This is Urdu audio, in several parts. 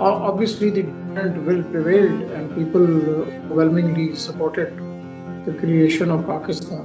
obviously the different will prevailed and people overwhelmingly supported the creation of Pakistan.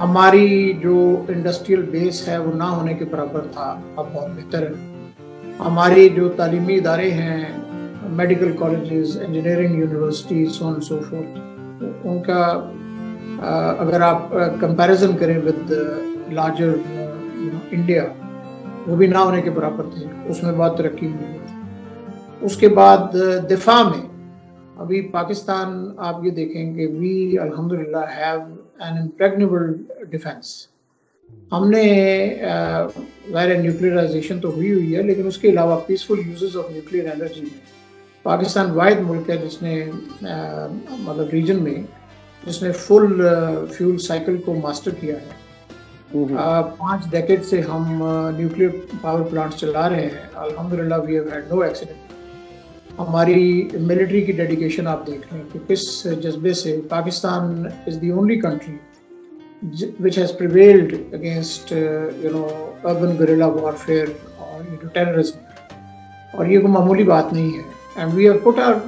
ہماری جو انڈسٹریل بیس ہے وہ نہ ہونے کے برابر تھا، اب بہت بہتر ہے۔ ہماری جو تعلیمی ادارے ہیں، میڈیکل کالجز، انجینئرنگ یونیورسٹیز، سو آن سو فورتھ، ان کا اگر آپ کمپیریزن کریں ود لارجر انڈیا، وہ بھی نہ ہونے کے برابر تھے، اس میں بہت ترقی ہوئی ہے۔ اس کے بعد دفاع میں ابھی پاکستان آپ یہ دیکھیں کہ وی الحمدللہ ہیو این امپریگنیبل ڈیفینس۔ ہم نے ظاہر نیوکلیئرائزیشن تو ہوئی ہے، لیکن اس کے علاوہ peaceful uses of nuclear energy میں پاکستان واحد ملک ہے جس نے مطلب ریجن میں جس نے فل فیول سائیکل کو ماسٹر کیا ہے۔ 5 ڈیکیڈ سے ہم نیوکلیئر پاور پلانٹ چلا رہے ہیں، الحمدللہ we have had no accident. ہماری ملٹری کی ڈیڈیکیشن آپ دیکھ لیں کہ کس جذبے سے Pakistan is the only country which has prevailed against urban guerrilla warfare or terrorism، اور یہ کوئی معمولی بات نہیں ہے۔ and we have put our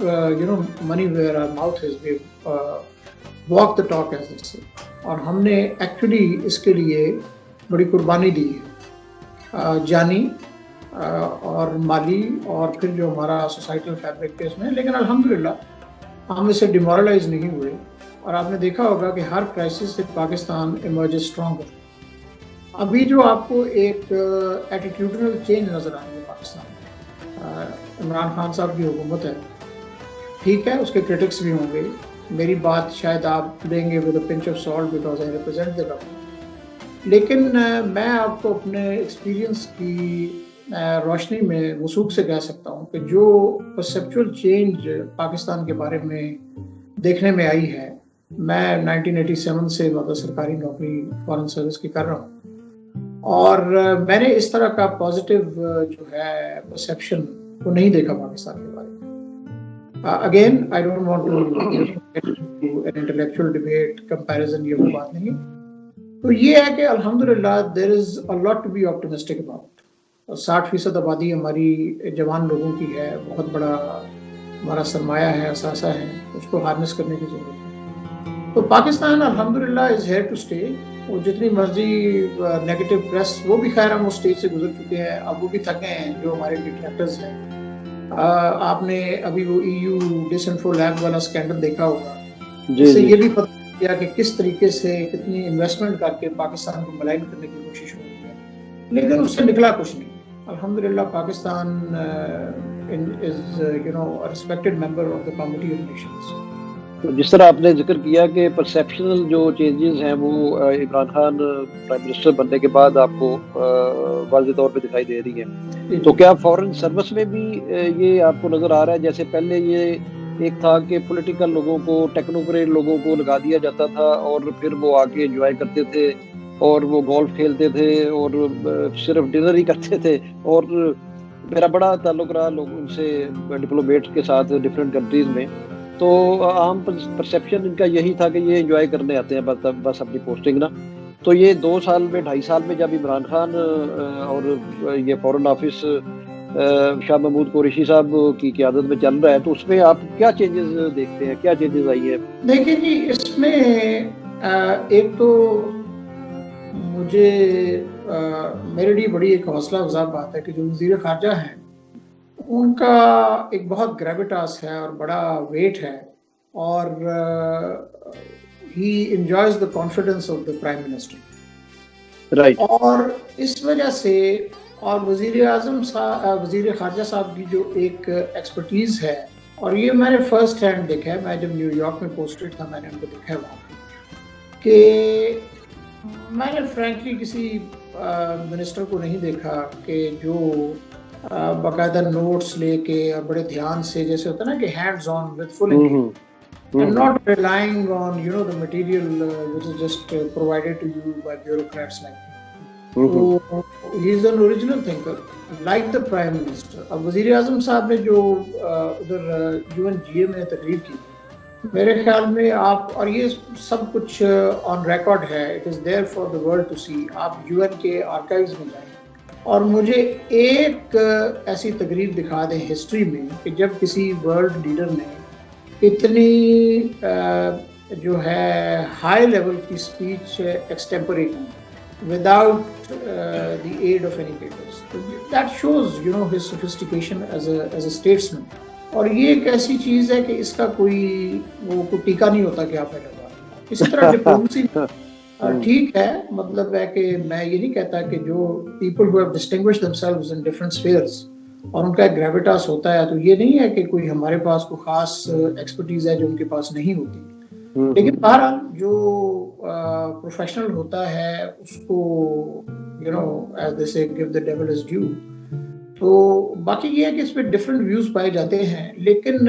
money where our mouth is، we have walked the talk as they say، اور ہم نے ایکچولی اس کے لیے بڑی قربانی دی ہے، جانی اور مالی، اور پھر جو ہمارا سوسائٹل فیبرک کے اس میں، لیکن الحمدللہ ہم اس سے ڈیمورلائز نہیں ہوئے، اور آپ نے دیکھا ہوگا کہ ہر کرائسس سے پاکستان ایمرجز اسٹرانگر۔ ابھی جو آپ کو ایک ایٹیٹیوڈنل چینج نظر آئے گا پاکستان میں، عمران خان صاحب کی حکومت ہے، ٹھیک ہے، اس کے کرٹکس بھی ہوں گے، میری بات شاید آپ لیں گے with a pinch of salt because I represent the government, لیکن میں آپ کو اپنے ایکسپیرینس کی روشنی میں وثوق سے کہہ سکتا ہوں کہ جو پرسیپچول چینج پاکستان کے بارے میں دیکھنے میں آئی ہے، میں 1987 سے مطلب سرکاری نوکری فارن سروس کی کر رہا ہوں، اور میں نے اس طرح کا پازیٹیو جو ہے پرسیپشن کو نہیں دیکھا پاکستان کے بارے میں۔ Again I don't want to an intellectual debate comparison, یہ وہ بات نہیں، تو یہ ہے کہ الحمدللہ there is a lot to be optimistic about. 60% آبادی ہماری جوان لوگوں کی ہے، بہت بڑا ہمارا سرمایہ ہے، اثاثہ ہے، اس کو ہارنس کرنے کی ضرورت ہے۔ تو پاکستان الحمدللہ از ہیئر ٹو اسٹے۔ وہ جتنی مرضی نیگیٹو پریس، وہ بھی خیر ہم اس اسٹیج سے گزر چکے ہیں، اب وہ بھی تھکے ہیں جو ہمارے ڈیٹریکٹرز ہیں۔ آپ نے ابھی وہ EU ڈس انفو لیب والا اسکینڈل دیکھا ہوگا، جس سے یہ بھی پتہ چلا کہ کس طریقے سے کتنی انویسٹمنٹ کر کے پاکستان کو ملائن کرنے کی کوشش ہو رہی ہے، لیکن اس سے نکلا کچھ نہیں۔ الحمدللہ Pakistan is a respected member of the Committee of Nations۔ جس طرح آپ نے ذکر کیا کہ پرسیپشنل جو چینجز ہیں وہ عمران خان پرائم منسٹر بننے کے بعد آپ کو واضح طور پہ دکھائی دے رہی ہیں، تو کیا فورن سروس میں بھی یہ آپ کو نظر آ رہا ہے؟ جیسے پہلے یہ ایک تھا کہ پولیٹیکل لوگوں کو، ٹیکنوکریٹ لوگوں کو لگا دیا جاتا تھا، اور پھر وہ آ کے انجوائے کرتے تھے، اور وہ گولف کھیلتے تھے، اور صرف ڈنر ہی کرتے تھے، اور میرا بڑا تعلق رہا لوگوں سے، ڈپلومیٹ کے ساتھ ڈفرینٹ کنٹریز میں، تو عام پرسیپشن ان کا یہی تھا کہ یہ انجوائے کرنے آتے ہیں بس اپنی پوسٹنگ نا۔ تو یہ 2 سال میں، 2.5 سال میں جب عمران خان اور یہ فورن آفس شاہ محمود قریشی صاحب کی قیادت میں چل رہا ہے، تو اس میں آپ کیا چینجز دیکھتے ہیں، کیا چینجز آئی ہیں؟ دیکھیں جی، اس میں ایک تو مجھے میرے لیے بڑی ایک حوصلہ افزا بات ہے کہ جو وزیر خارجہ ہیں ان کا ایک بہت گریویٹاس ہے اور بڑا ویٹ ہے، اور he enjoys the confidence of the prime minister, right, اور اس وجہ سے، اور وزیر خارجہ صاحب کی جو ایک ایکسپرٹیز ہے، اور یہ میں نے فرسٹ ہینڈ دیکھا ہے، میں جب نیو یارک میں پوسٹڈ تھا میں نے ان کو دیکھا ہے وہاں کہ میں نے فرینکلی کسی منسٹر کو نہیں دیکھا کہ جو باقاعدہ نوٹس لے کے اور بڑے دھیان سے، جیسے ہوتا ہے نا کہ hands on with full and not relying on the material which is just provided to you by bureaucrats like me. So he is an original thinker like the prime minister. اب وزیر اعظم صاحب نے جو ادھر UNGA میں تقریر کی، میرے خیال میں آپ، اور یہ سب کچھ آن ریکارڈ ہے، it is there for the world to see, آپ UN کے آرکائیوز میں جائیں اور مجھے ایک ایسی تقریر دکھا دیں ہسٹری میں کہ جب کسی ورلڈ لیڈر نے اتنی جو ہے ہائی لیول کی speech ایکسٹیمپوریٹ without the aid of any papers. That shows, you know, his sophistication as a statesman. اور یہ ایک ایسی چیز ہے کہ اس کا کوئی ٹیکا نہیں ہوتا کہ آپ نے لگا. اسی طرح ڈپلومسی ٹھیک ہے، مطلب ہے کہ میں یہ نہیں کہتا کہ جو people who have distinguished themselves in different spheres اور ان کا ایک گریویٹاس ہوتا ہے، تو یہ نہیں ہے کہ کوئی ہمارے پاس کوئی خاص ایکسپرٹیز ہے جو ان کے پاس نہیں ہوتی. لیکن بہرحال جو پروفیشنل ہوتا ہے اس کو یو نو ایز دے سے give the dual is due. تو باقی یہ ہے کہ اس پہ ڈفرینٹ ویوز پائے جاتے ہیں، لیکن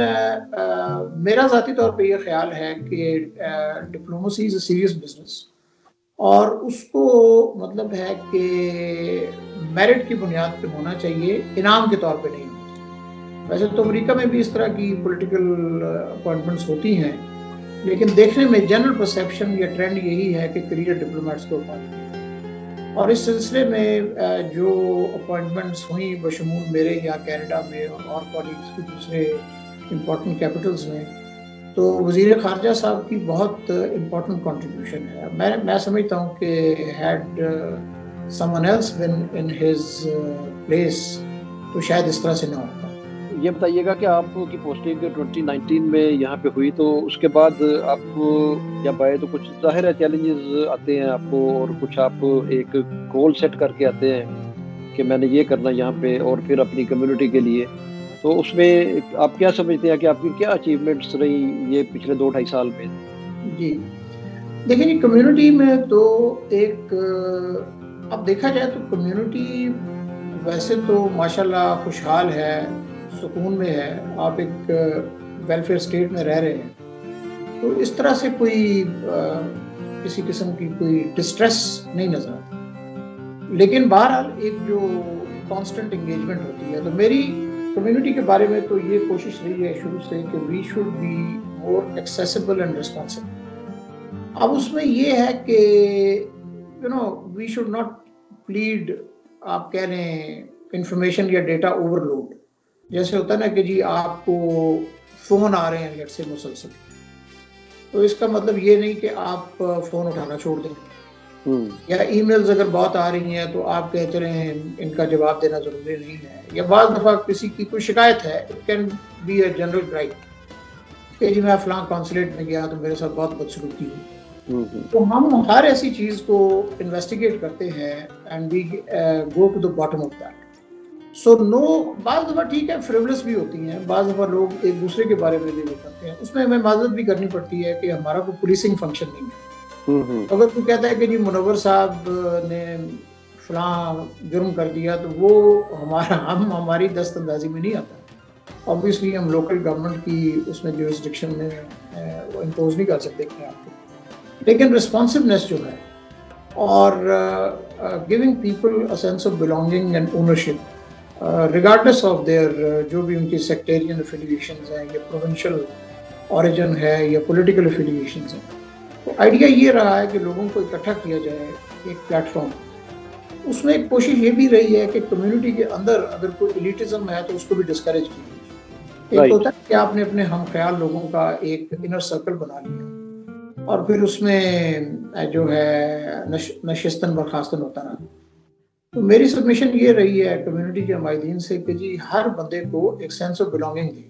میرا ذاتی طور پہ یہ خیال ہے کہ diplomacy is a serious business, اور اس کو مطلب ہے کہ میرٹ کی بنیاد پہ ہونا چاہیے، انعام کے طور پہ نہیں ہونا چاہیے. ویسے تو امریکہ میں بھی اس طرح کی پولیٹیکل اپوائنٹمنٹس ہوتی ہیں، لیکن دیکھنے میں جنرل پرسیپشن یا ٹرینڈ یہی ہے کہ کریئر ڈپلومیٹس کو اپوائنٹ کیا. اور اس سلسلے میں جو اپوائنٹمنٹس ہوئیں بشمول میرے یا کینیڈا میں اور کالیگس کی دوسرے امپورٹنٹ کیپٹلز میں، تو وزیر خارجہ صاحب کی بہت امپورٹنٹ کنٹریبیوشن ہے. میں سمجھتا ہوں کہ head someone else been in his place تو شاید اس طرح سے نہ ہوتا. یہ بتائیے گا کہ آپ کی پوسٹنگ 2019 میں یہاں پہ ہوئی، تو اس کے بعد آپ جب آئے تو کچھ ظاہر ہے چیلنجز آتے ہیں آپ کو، اور کچھ آپ ایک گول سیٹ کر کے آتے ہیں کہ میں نے یہ کرنا یہاں پہ، اور پھر اپنی کمیونٹی کے لیے. تو اس میں آپ کیا سمجھتے ہیں کہ آپ کی کیا اچیومنٹس رہی یہ پچھلے 2-2.5 سال میں؟ جی دیکھیں جی، کمیونٹی میں تو ایک اب دیکھا جائے تو کمیونٹی ویسے تو ماشاءاللہ خوشحال ہے، سکون میں ہے. آپ ایک ویلفیئر اسٹیٹ میں رہ رہے ہیں، تو اس طرح سے کوئی کسی قسم کی کوئی ڈسٹریس نہیں نظر آتی. لیکن بہرحال ایک جو کانسٹنٹ انگیجمنٹ ہوتی ہے، تو میری کمیونٹی کے بارے میں تو یہ کوشش رہی ہے شروع سے کہ we should be more accessible and responsible. اب اس میں یہ ہے کہ you know we should not plead, آپ کہہ رہے ہیں انفارمیشن یا ڈیٹا اوور لوڈ. جیسے ہوتا ہے نا کہ جی آپ کو فون آ رہے ہیں لیٹ سے مسلسل، تو اس کا مطلب یہ نہیں کہ آپ فون اٹھانا چھوڑ دیں، یا ای میلز اگر بہت آ رہی ہیں تو آپ کہتے رہیں ان کا جواب دینا ضروری نہیں ہے. یا بعض دفعہ کسی کی کوئی شکایت ہے، it can be a general gripe کہ جی میں فلاں کانسولیٹ میں گیا تو میرے ساتھ بہت بدسلوکی ہوئی. تو ہم ہر ایسی چیز کو انویسٹیگیٹ کرتے ہیں and we go to the bottom of that. So no, بعض دفعہ ٹھیک ہے فریولس بھی ہوتی ہیں، بعض دفعہ لوگ ایک دوسرے کے بارے میں بھی وہ کرتے ہیں، اس میں ہمیں معذرت بھی کرنی پڑتی ہے کہ ہمارا کوئی پولیسنگ فنکشن نہیں ہے. اگر کوئی کہتا ہے کہ جی منور صاحب نے فلاں جرم کر دیا، تو وہ ہماری دست اندازی میں نہیں آتا. اوبویسلی ہم لوکل گورنمنٹ کی اس میں جورسڈکشن میں وہ امپوز نہیں کر سکتے کہ آپ کو، لیکن رسپانسونیس جو ہے اور giving people a sense of belonging and ownership regardless of their جو بھی ان کی سیکٹیرین افیلیشنز ہیں یا پروونشل اوریجن ہے یا پولیٹیکل افیلیشنز ہیں. تو آئیڈیا یہ رہا ہے کہ لوگوں کو اکٹھا کیا جائے ایک پلیٹ فارم. اس میں ایک کوشش یہ بھی رہی ہے کہ کمیونٹی کے اندر اگر کوئی ایلیٹزم ہے تو اس کو بھی ڈسکریج کیا. ایک ہوتا ہے کہ آپ نے اپنے ہم خیال لوگوں کا ایک انر سرکل بنا لیا اور پھر اس میں جو ہے نشستن برخاستن ہوتا رہا. تو میری سبمیشن یہ رہی ہے کمیونٹی کے عمائدین سے کہ جی ہر بندے کو ایک سینس آف بلانگنگ دیں.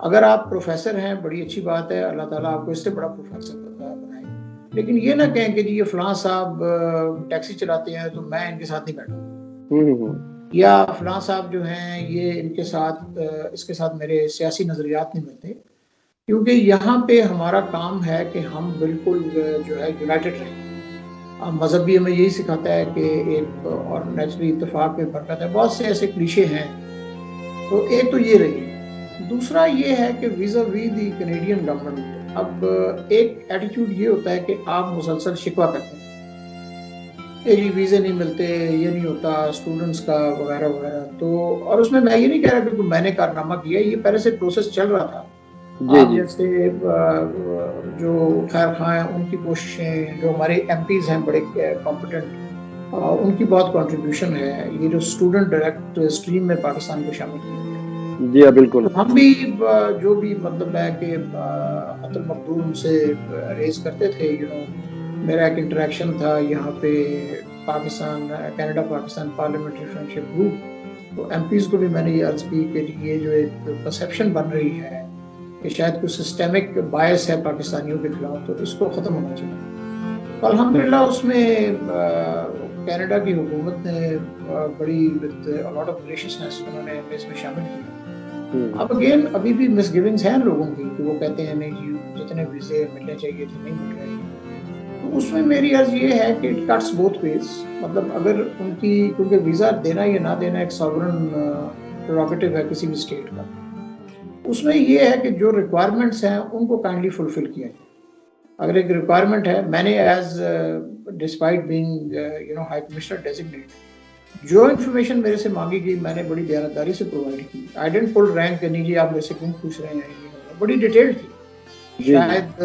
اگر آپ پروفیسر ہیں بڑی اچھی بات ہے، اللہ تعالیٰ آپ کو اس سے بڑا پروفیسر بنائے، لیکن یہ نہ کہیں کہ جی یہ فلاں صاحب ٹیکسی چلاتے ہیں تو میں ان کے ساتھ نہیں بیٹھوں، یا فلاں صاحب جو ہیں یہ ان کے ساتھ اس کے ساتھ میرے سیاسی نظریات نہیں ملتے. کیونکہ یہاں پہ ہمارا کام ہے کہ ہم بالکل جو ہے یونائٹڈ رہیں. مذہب بھی ہمیں یہی سکھاتا ہے کہ ایک اور نیچرلی اتفاق میں برکت ہے. بہت سے ایسے کلیشے ہیں. تو ایک تو یہ رہی. دوسرا یہ ہے کہ ویزا وی دی کینیڈین گورنمنٹ اب ایک ایٹیٹیوڈ یہ ہوتا ہے کہ آپ مسلسل شکوہ کرتے ہیں کہ جی ویزے نہیں ملتے، یہ نہیں ہوتا اسٹوڈنٹس کا وغیرہ وغیرہ. تو اور اس میں یہ نہیں کہہ رہا کہ میں نے کارنامہ کیا، یہ پہلے سے پروسیس چل رہا تھا. آپ جیسے جو خیر خواہ ہیں ان کی کوششیں، جو ہمارے ایم پیز ہیں بڑے کمپیٹنٹ، ان کی بہت کنٹریبیوشن ہے. یہ جو اسٹوڈنٹ ڈائریکٹ اسٹریم میں پاکستان کو شامل کیا جی ہاں بالکل. ہم بھی جو بھی مطلب ہے کہ قتل المقدور سے ریز کرتے تھے، میرا ایک انٹریکشن تھا یہاں پہ Pakistan Canada Pakistan parliamentary friendship group, تو ایم پیز کو بھی میں نے یہ عرض کی کہ یہ جو ایک پرسیپشن بن رہی ہے کہ شاید کوئی سسٹمک باعث ہے پاکستانیوں کے خلاف، تو اس کو ختم ہونا چاہیے. تو الحمدللہ اس میں کینیڈا کی حکومت نے بڑی وتھ لاٹ آف گریشیسنس انہوں نے اس میں شامل کیا. اب اگین ابھی بھی مس گیونگز ہیں لوگوں کی کہ وہ کہتے ہیں نہیں جی جتنے ویزے ملنے چاہیے تھے نہیں مل رہے. تو اس میں میری عرض یہ ہے کہ اٹ کٹس بوتھ ویز، مطلب اگر ان کی، کیونکہ ویزا دینا یا نہ دینا ایک ساورن پریروگیٹو ہے کسی بھی اسٹیٹ کا، اس میں یہ ہے کہ جو ریکوائرمنٹس ہیں ان کو کائنڈلی فلفل کیا جائے. اگر ایک ریکوائرمنٹ ہے، میں نے as despite being high commissioner designate, جو انفارمیشن میرے سے مانگی گئی میں نے بڑی دیانتداری سے پرووائڈ کی. آئی ڈنٹ پل رینک کہ نہیں جی آپ میرے سے کیوں پوچھ رہے ہیں، بڑی ڈیٹیل تھی، شاید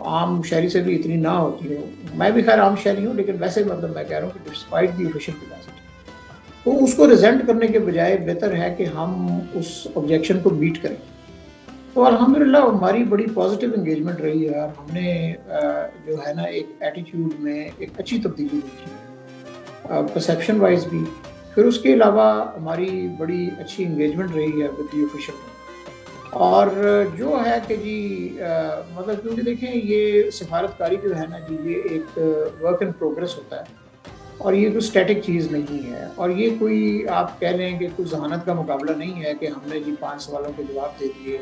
عام شہری سے بھی اتنی نہ ہوتی ہو. میں بھی خیر عام شہری ہوں، لیکن ویسے مطلب میں کہہ رہا ہوں کہ ڈسپائٹ دی آفیشیل کیپیسٹی، تو اس کو ریزنٹ کرنے کے بجائے بہتر ہے کہ ہم اس آبجیکشن کو میٹ کریں. تو الحمدللہ ہماری بڑی پازیٹیو انگیجمنٹ رہی ہے، اور ہم نے جو ہے نا ایک ایٹیٹیوڈ میں ایک اچھی تبدیلی دیکھی ہے پرسیپشن وائز بھی. پھر اس کے علاوہ ہماری بڑی اچھی انگیجمنٹ رہی ہے ود دی آفیشیل. اور جو ہے کہ جی مطلب کیونکہ دیکھیں یہ سفارتکاری جو ہے نا جی یہ ایک ورک ان پروگریس ہوتا ہے، اور یہ کوئی اسٹیٹک چیز نہیں ہے، اور یہ کوئی آپ کہہ لیں کہ کوئی ذہانت کا مقابلہ نہیں ہے کہ ہم نے جی 5 سوالوں کے جواب دے دیے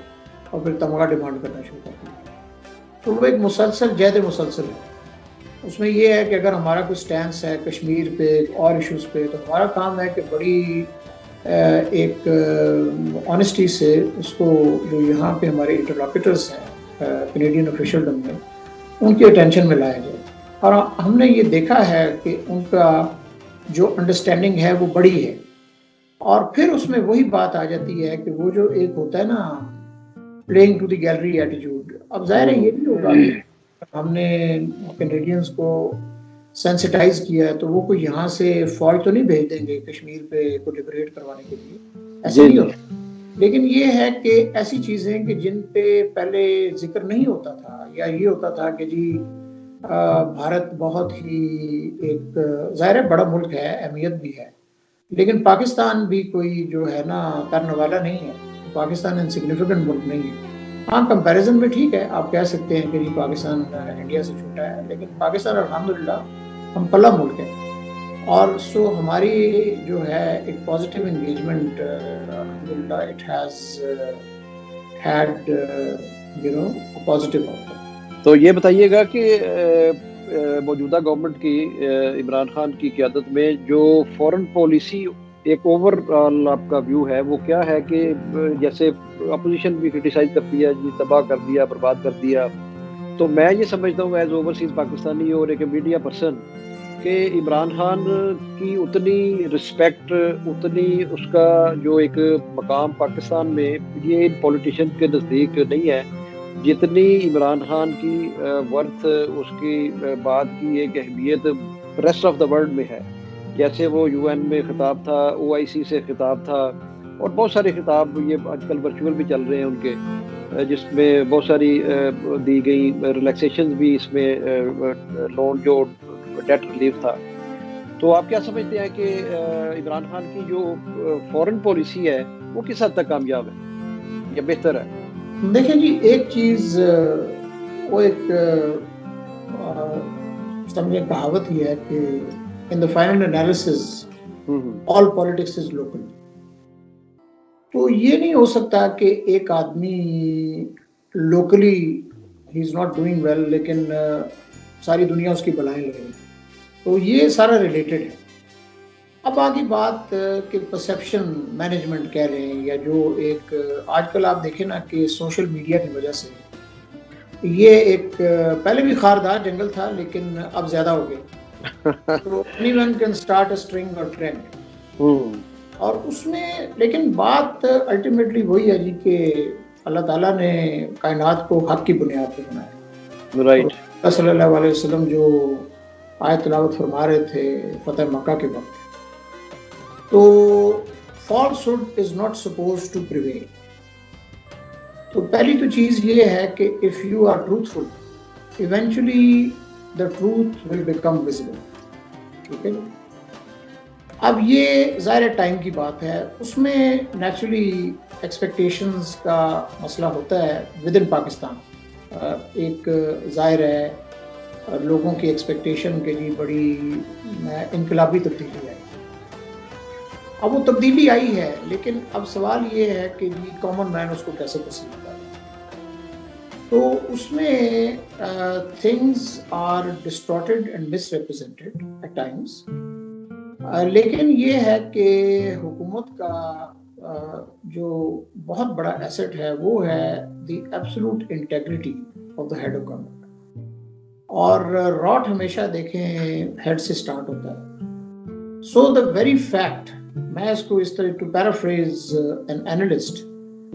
اور پھر تمغہ ڈیمانڈ کرنا شروع کر دیا. تو وہ ایک مسلسل جہد مسلسل ہے. اس میں یہ ہے کہ اگر ہمارا کوئی سٹینس ہے کشمیر پہ اور ایشوز پہ، تو ہمارا کام ہے کہ بڑی ایک آنیسٹی سے اس کو، جو یہاں پہ ہمارے انٹرلاکیٹرز ہیں کینیڈین آفیشلڈم میں، ان کی اٹینشن میں لایا جائے. اور ہم نے یہ دیکھا ہے کہ ان کا جو انڈرسٹینڈنگ ہے وہ بڑی ہے. اور پھر اس میں وہی بات آ جاتی ہے کہ وہ جو ایک ہوتا ہے نا playing to the gallery attitude. اب ظاہر ہے یہ بھی ہوگا کہ ہم نے کینیڈینز کو سینسٹائز کیا ہے تو وہ کوئی یہاں سے فوج تو نہیں بھیج دیں گے کشمیر پہ کو لبریٹ کروانے کے لیے، ایسے نہیں ہوتا. لیکن یہ ہے کہ ایسی چیزیں کہ جن پہ پہلے ذکر نہیں ہوتا تھا، یا یہ ہوتا تھا کہ جی بھارت بہت ہی ایک ظاہر بڑا ملک ہے، اہمیت بھی ہے، لیکن پاکستان بھی کوئی جو ہے نا کرنے والا نہیں ہے. پاکستان انسگنیفیکنٹ ملک نہیں ہے. ہاں کمپیریزن میں ٹھیک ہے، آپ کہہ سکتے ہیں کہ جی پاکستان انڈیا سے چھوٹا ہے، لیکن پاکستان الحمدللہ ہم پلہ ملک ہیں. اور سو ہماری جو ہے ایک پازیٹیو انگیجمنٹ الحمدللہ it has had positive out کم. تو یہ بتائیے گا کہ موجودہ گورنمنٹ کی عمران خان کی قیادت میں جو فورن پالیسی ایک اوور آل آپ کا ویو ہے وہ کیا ہے؟ کہ جیسے اپوزیشن بھی کرٹیسائز کرتی ہے جی تباہ کر دیا، برباد کر دیا، تو میں یہ سمجھتا ہوں ایز اوورسیز پاکستانی اور ایک میڈیا پرسن کہ عمران خان کی اتنی رسپیکٹ، اتنی اس کا جو ایک مقام پاکستان میں یہ پولیٹیشین کے نزدیک نہیں ہے جتنی عمران خان کی ورتھ، اس کی بات کی ایک اہمیت ریسٹ آف دا ورلڈ میں ہے. جیسے وہ یو این میں خطاب تھا، او آئی سی سے خطاب تھا، اور بہت سارے خطاب یہ آج کل ورچوئل بھی چل رہے ہیں ان کے، جس میں بہت ساری دی گئی ریلیکسیشن بھی اس میں لون جو ڈیٹ ریلیف تھا. تو آپ کیا سمجھتے ہیں کہ عمران خان کی جو فورن پالیسی ہے وہ کس حد تک کامیاب ہے یا بہتر ہے؟ دیکھیں جی ایک چیز وہ ایک سمجھے کہاوت ہی ہے کہ in the final analysis all politics is local. تو یہ نہیں ہو سکتا کہ ایک آدمی locally he is not doing well لیکن ساری دنیا اس کی بلائیں لگے. تو یہ سارا ریلیٹڈ ہے. اب آگے بات کہ پرسیپشن مینجمنٹ کہہ رہے ہیں، یا جو ایک آج کل آپ دیکھیں نا کہ سوشل میڈیا کی وجہ سے یہ ایک پہلے بھی خاردار جنگل تھا لیکن اب زیادہ ہو گیا. تو anyone can start a string or trend. اور اس میں لیکن بات الٹیمیٹلی وہی ہے جی کہ اللہ تعالیٰ نے کائنات کو حق کی بنیاد پہ بنایا. رائٹ. صلی اللہ علیہ وسلم جو آیت تلاوت فرما رہے تھے فتح مکہ کے وقت، تو falsehood is not supposed to prevail. تو پہلی تو چیز یہ ہے کہ if you are truthful, eventually the truth will become visible. ٹھیک ہے. اب یہ ظاہر ٹائم کی بات ہے, اس میں نیچرلی ایکسپیکٹیشنز کا مسئلہ ہوتا ہے ود ان پاکستان. ایک ظاہر ہے لوگوں کی ایکسپیکٹیشن کے لیے بڑی انقلابی تبدیلی آئی. اب وہ تبدیلی آئی ہے, لیکن اب سوال یہ ہے کہ جی کامن مین اس کو کیسے پسند کرے. تو اس میں things are distorted and misrepresented at times. لیکن یہ ہے کہ حکومت کا جو بہت بڑا ایسٹ ہے وہ ہے the absolute integrity of the head of government. اور راٹ ہمیشہ دیکھیں ہیڈ سے سٹارٹ ہوتا ہے. سو دا ویری فیکٹ, میں اس کو اس طرح to paraphrase an analyst,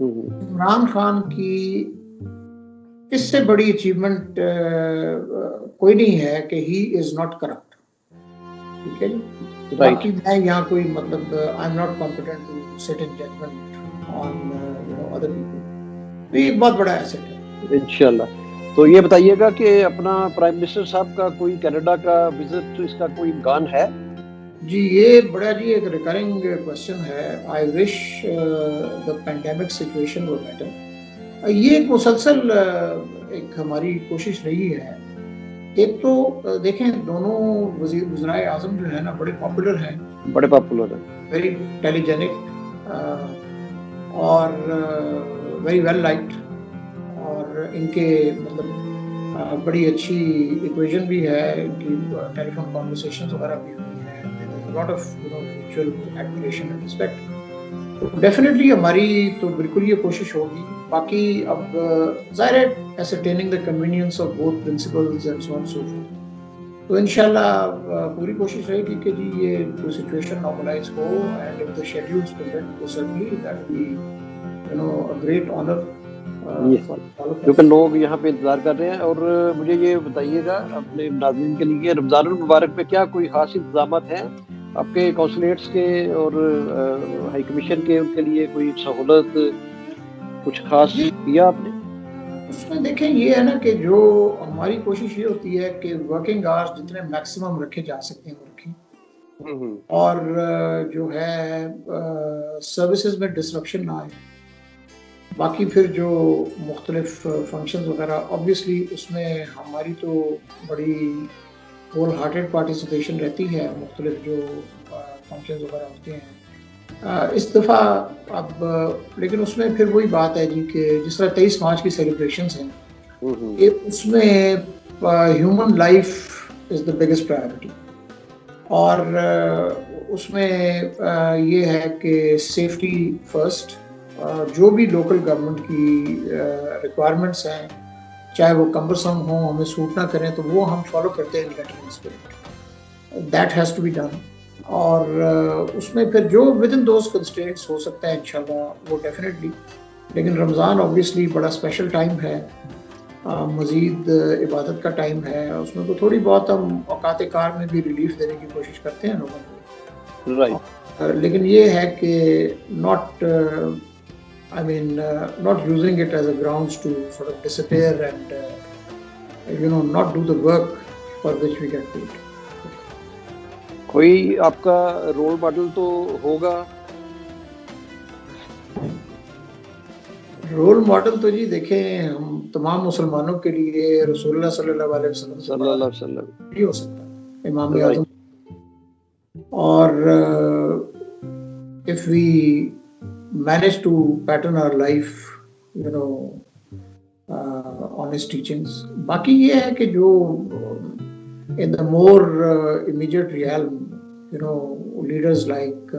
Imran Khan کی اس سے بڑی اچیومنٹ کوئی نہیں ہے کہ ہی از ناٹ کرپٹ. ٹھیک ہے جی. باقی میں یہاں کوئی مطلب I am not competent to sit in judgement on other people. یہ ایک بہت بڑا ایسٹ ہے انشاءاللہ. تو یہ بتائیے گا کہ اپنا پرائم منسٹر صاحب کا کوئی کینیڈا کا وزٹ, اس کا کوئی امکان ہے؟ جی یہ بڑا جی ایک ریکرنگ کوشچن ہے. آئی وش دا پینڈیمک سچویشن ور بیٹر. یہ ایک مسلسل ایک ہماری کوشش رہی ہے. ایک تو دیکھیں دونوں وزرائے اعظم جو ہے نا بڑے پاپولر ہیں, ویری انٹیلیجنٹ اور ویری ویل لائکڈ, اور ان کے مطلب بڑی اچھی ایکویژن بھی ہے, ان کی ٹیلی فون کانورسیشنز وغیرہ بھی ہوئی ہیں. lot of mutual admiration and respect. Definitely ہماری تو بالکل یہ کوشش ہوگی. باقی اب ظاہر ہے ascertaining the convenience of both principles and so on so forth. تو انشاءاللہ پوری کوشش رہے گی کہ جی یہ سچویشن نارملائز ہو, and if the schedules permit, تو certainly that will be a great honor. کیونکہ لوگ یہاں پہ انتظار کر رہے ہیں. اور مجھے یہ بتائیے گا اپنے ناظرین کے لیے رمضان المبارک پہ کیا کوئی خاص انتظامات ہیں آپ کے کونسولیٹس کے اور ہائی کمیشن کے, ان کے لیے کوئی سہولت کچھ خاص کیا آپ نے؟ اس میں دیکھیں یہ ہے نا کہ جو ہماری کوشش یہ ہوتی ہے کہ ورکنگ آورس جتنے میکسیمم رکھے جا سکتے ہیں وہ رکھیں, اور جو ہے سروسز میں ڈسرپشن نہ آئے. باقی پھر جو مختلف فنکشنز وغیرہ اوبویسلی اس میں ہماری تو بڑی ہول ہارٹیڈ پارٹیسپیشن رہتی ہے. مختلف جو فنکشنز وغیرہ ہوتے ہیں اس دفعہ اب, لیکن اس میں پھر وہی بات ہے جی کہ جس طرح 23 مارچ کی سیلیبریشنز ہیں, اس میں human life is the biggest priority. اور اس میں یہ ہے کہ سیفٹی فرسٹ. جو بھی لوکل گورنمنٹ کی ریکوائرمنٹس ہیں, چاہے وہ کمبرسم ہوں, ہمیں سوٹ نہ کریں, تو وہ ہم فالو کرتے ہیں letter spirit. That has to be done. اور اس میں پھر جو ود ان دوز کنسٹرینٹس ہو سکتا ہے انشاءاللہ وہ ڈیفینیٹلی. لیکن رمضان اوبویسلی بڑا اسپیشل ٹائم ہے, مزید عبادت کا ٹائم ہے. اس میں تو تھوڑی بہت ہم اوقات کار میں بھی ریلیف دینے کی کوشش کرتے ہیں لوگوں کو, رائٹ. لیکن یہ ہے کہ not using it as a grounds to sort of disappear and not do the work for which we get paid. کوئی آپ کا رول ماڈل تو ہوگا؟ رول ماڈل تو جی دیکھیں ہم تمام مسلمانوں کے لیے رسول اللہ صلی اللہ علیہ وسلم ہی ہو سکتا ہے, امام اعظم. اور if we manage to pattern our life on his teachings. باقی یہ ہے کہ جو in the more immediate realm, leaders like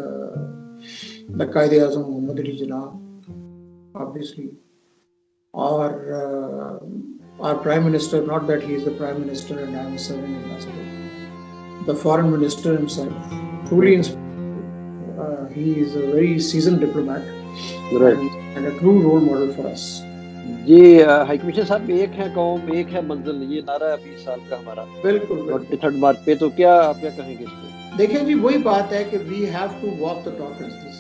the Qaid Azam Muhammad Ali Jinnah, obviously, or our Prime Minister, not that he is the Prime Minister and I am serving him as the Foreign Minister himself, truly inspiring. He is a very seasoned diplomat, right, and a true role model for us. یہ ہائی کمیشن صاحب ایک ہے قوم ایک ہے منزل, یہ نعرہ ہے 20 سال کا ہمارا. بالکل 23 مارچ پہ, تو کیا آپ کیا کہیں گے اس پہ؟ دیکھیں جی وہی بات ہے کہ we have to walk the talk as this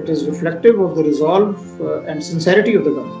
It is reflective of the resolve and sincerity of the government.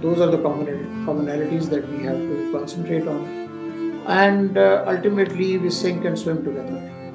those are the commonalities that we have to concentrate on, and ultimately we sink and swim together.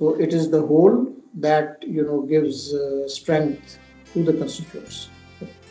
So it is the whole that gives strength to the constituents.